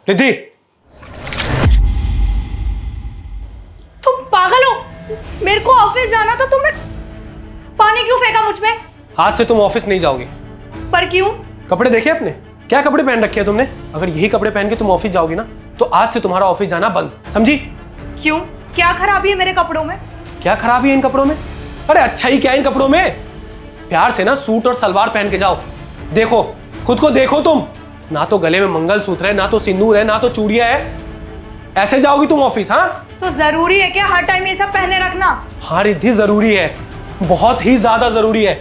रिद्धि, तुम पागल हो? मेरे को ऑफिस जाना तो तुमने पानी क्यों फेंका मुझ पे? आज से तुम ऑफिस नहीं जाओगी। पर क्यों? कपड़े देखे अपने? क्या कपड़े पहन रखे हैं तुमने? अगर यही कपड़े पहन के तुम ऑफिस जाओगी ना तो आज से तुम्हारा ऑफिस जाना बंद, समझी? क्यों? क्या खराबी है मेरे कपड़ों में? क्या खराबी है इन कपड़ों में? अरे अच्छा ही क्या है इन कपड़ों में? प्यार से ना सूट और सलवार पहन के जाओ। देखो, खुद को देखो तुम। ना तो गले में मंगलसूत्र है, ना तो सिंदूर है, ना तो चूड़ियां है। ऐसे जाओगी तुम ऑफिस? हाँ तो जरूरी है क्या हर टाइम ये सब पहने रखना? हाँ रिद्धि, जरूरी है, बहुत ही ज्यादा जरूरी है,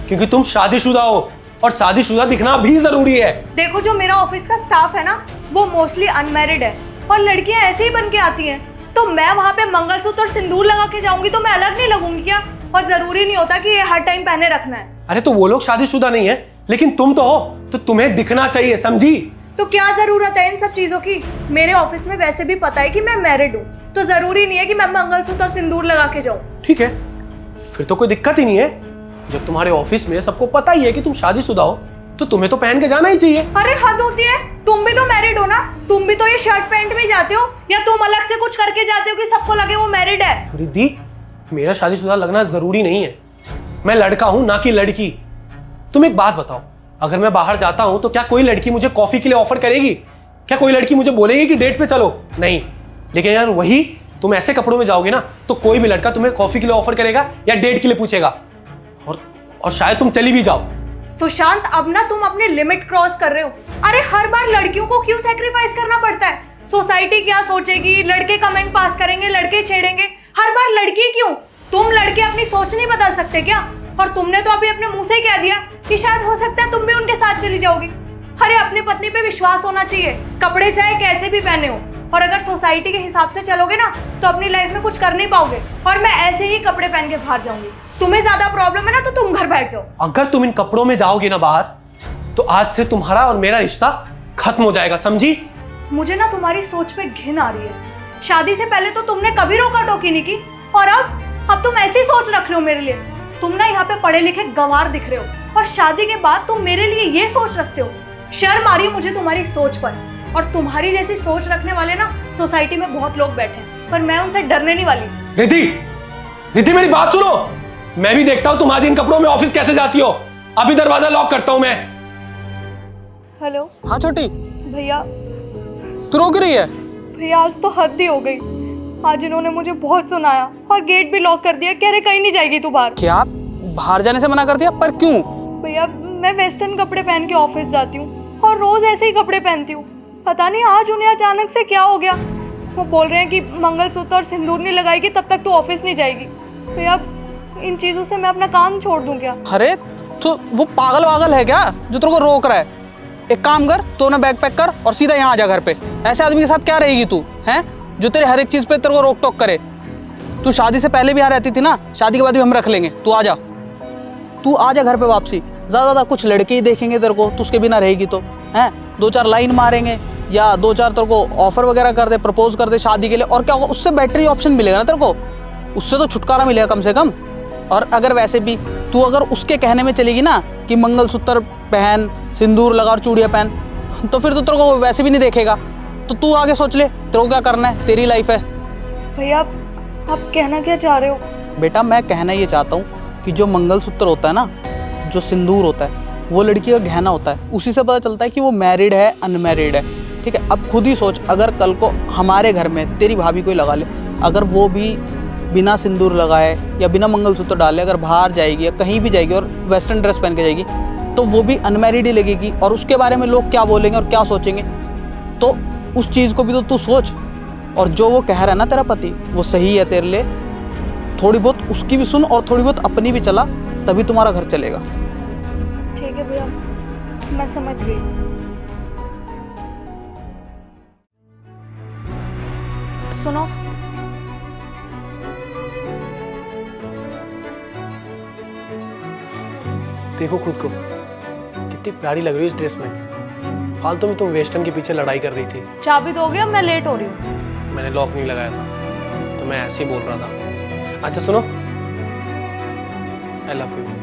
क्योंकि तुम शादीशुदा हो और शादीशुदा दिखना भी जरूरी है। देखो, जो मेरा ऑफिस का स्टाफ है ना, वो मोस्टली अनमैरिड है और लड़कियां ऐसे ही बन के आती हैं। तो मैं वहां पे मंगलसूत्र और सिंदूर लगा के जाऊंगी तो मैं अलग नहीं लगूंगी क्या? और जरूरी नहीं होता कि ये हर टाइम पहने रखना है। अरे तो वो लोग शादीशुदा नहीं है, लेकिन तुम तो हो, तो तुम्हें दिखना चाहिए, समझी? तो क्या जरूरत है इन सब चीजों की? मेरे ऑफिस में वैसे भी पता है कि मैं मैरिड हूँ, तो जरूरी नहीं है कि मैं मंगलसूत्र और सिंदूर लगा के जाऊँ। ठीक है, फिर तो कोई दिक्कत ही नहीं है। जब तुम्हारे ऑफिस में सबको पता ही है कि तुम शादीशुदा हो, तो तुम्हें तो पहन के जाना ही चाहिए। अरे हद होती है, तुम भी तो मैरिड हो ना? तुम भी तो ये शर्ट पैंट में जाते हो, या तुम अलग से कुछ करके जाते हो कि सबको लगे वो मैरिड है? रिद्धि, मेरा शादीशुदा लगना जरूरी नहीं है। मैं लड़का हूं, ना कि लड़की। तुम एक बात बताओ, अगर मैं बाहर जाता हूं तो क्या कोई लड़की मुझे कॉफी के लिए ऑफर करेगी? क्या कोई लड़की मुझे बोलेगी कि डेट पे चलो? नहीं। लेकिन यार वही तुम ऐसे कपड़ों में जाओगे ना तो कोई भी लड़का तुम्हें कॉफी के लिए ऑफर करेगा या डेट के लिए पूछेगा, और शायद तुम चली भी जाओ। सुशांत, अब ना तुम अपनी लिमिट क्रॉस कर रहे हो। अरे हर बार लड़कियों को क्यों सैक्रिफाइस करना पड़ता है? सोसाइटी क्या सोचेगी, लड़के कमेंट पास करेंगे, लड़के छेड़ेंगे, हर बार लड़की क्यों? तुम लड़के अपनी सोच नहीं बदल सकते क्या? और तुमने तो अभी अपने मुंह से कह दिया कि शायद हो सकता है तुम भी उनके साथ चली जाओगी। अरे अपनी पत्नी पे विश्वास होना चाहिए, कपड़े चाहे कैसे भी पहने हो। और अगर सोसाइटी के हिसाब से चलोगे ना तो अपनी लाइफ में कुछ कर नहीं पाओगे, और मैं ऐसे ही कपड़े पहन के बाहर जाऊंगी। तुम्हें ज्यादा प्रॉब्लम है ना तो तुम घर बैठ जाओ। अगर तुम इन कपड़ों में जाओगे ना बाहर, तो आज से तुम्हारा और मेरा रिश्ता खत्म हो जाएगा, समझी? मुझे ना तुम्हारी सोच पे घिन आ रही है। शादी से पहले तो तुमने कभी रोका टोकी नहीं की, और अब तुम ऐसी सोच रख रहे हो मेरे लिए। तुम ना यहाँ पे पढ़े लिखे गंवार दिख रहे हो, और शादी के बाद तुम मेरे लिए ये सोच रखते हो। शर्म आ रही है मुझे तुम्हारी सोच पर। और तुम्हारी जैसी सोच रखने वाले ना सोसाइटी में बहुत लोग बैठे हैं, पर मैं उनसे डरने नहीं वाली। रिद्धि, रिद्धि मेरी बात सुनो। मैं भी देखता हूँ तुम आज इन कपड़ों में ऑफिस कैसे जाती हो। अभी दरवाजा लॉक करता हूँ मैं। हेलो। हाँ छोटी, भैया। तू रो क्यों रही है? भैया आज तो हद ही हो गई। आज इन्होंने मुझे बहुत सुनाया और गेट भी लॉक कर दिया। कह रहे कहीं नहीं जाएगी तू बाहर। क्या बाहर जाने से मना कर दिया? पर क्यों? भैया मैं वेस्टर्न कपड़े पहन के ऑफिस जाती हूँ और रोज ऐसे ही कपड़े पहनती हूँ। पता नहीं आज उन्हें अचानक से क्या हो गया। वो बोल रहे हैं कि मंगलसूत्र और सिंदूर नहीं लगाएगी तब तक तू ऑफिस नहीं जाएगी। भैया इन चीजों से मैं अपना काम छोड़ दूं क्या? अरे तो वो पागल है क्या जो तेरे को रोक रहा है? एक काम कर, तू अपना बैग पैक कर और सीधा यहाँ आ जा घर पे। ऐसे आदमी के साथ क्या रहेगी तू, हैं जो तेरे हर एक चीज पे तेरे को रोक टोक करे? तू शादी से पहले भी यहाँ रहती थी ना, शादी के बाद भी हम रख लेंगे। तू आ जा, तू आ जा घर पे वापसी। ज्यादा कुछ लड़के ही देखेंगे तेरे को, तू उसके बिना रहेगी तो हैं 2-4 लाइन मारेंगे या 2-4 तेरे को ऑफर वगैरह कर दे, प्रपोज कर दे शादी के लिए, और क्या होगा? उससे बेटर ही ऑप्शन मिलेगा ना तेरे को, उससे तो छुटकारा मिलेगा कम से कम। और अगर वैसे भी तू अगर उसके कहने में चलेगी ना कि मंगलसूत्र पहन, सिंदूर लगा और चूड़ियाँ पहन, तो फिर तो तेरे को वैसे भी नहीं देखेगा। तो तू आगे सोच ले तेरे को क्या करना है, तेरी लाइफ है। भैया आप कहना क्या चाह रहे हो? बेटा मैं कहना ये चाहता हूँ कि जो मंगलसूत्र होता है ना, जो सिंदूर होता है, वो लड़की का गहना होता है। उसी से पता चलता है कि वो मैरिड है अनमैरिड है। ठीक है, अब खुद ही सोच, अगर कल को हमारे घर में तेरी भाभी कोई लगा ले, अगर वो भी बिना सिंदूर लगाए या बिना मंगलसूत्र डाले अगर बाहर जाएगी या कहीं भी जाएगी और वेस्टर्न ड्रेस पहन के जाएगी, तो वो भी अनमैरिड ही लगेगी। और उसके बारे में लोग क्या बोलेंगे और क्या सोचेंगे, तो उस चीज़ को भी तो तू सोच। और जो वो कह रहा है ना तेरा पति, वो सही है तेरे लिए। थोड़ी बहुत उसकी भी सुन और थोड़ी बहुत अपनी भी चला, तभी तुम्हारा घर चलेगा। ठीक है भैया, मैं समझ गई। सुनो, देखो खुद को, कितनी प्यारी लग रही है इस ड्रेस में। फालतू में तुम वेस्टर्न के पीछे लड़ाई कर रही थी। चाबी दोगे? अब मैं लेट हो रही हूँ। मैंने लॉक नहीं लगाया था, तो मैं ऐसे ही बोल रहा था। अच्छा सुनो, आई लव यू।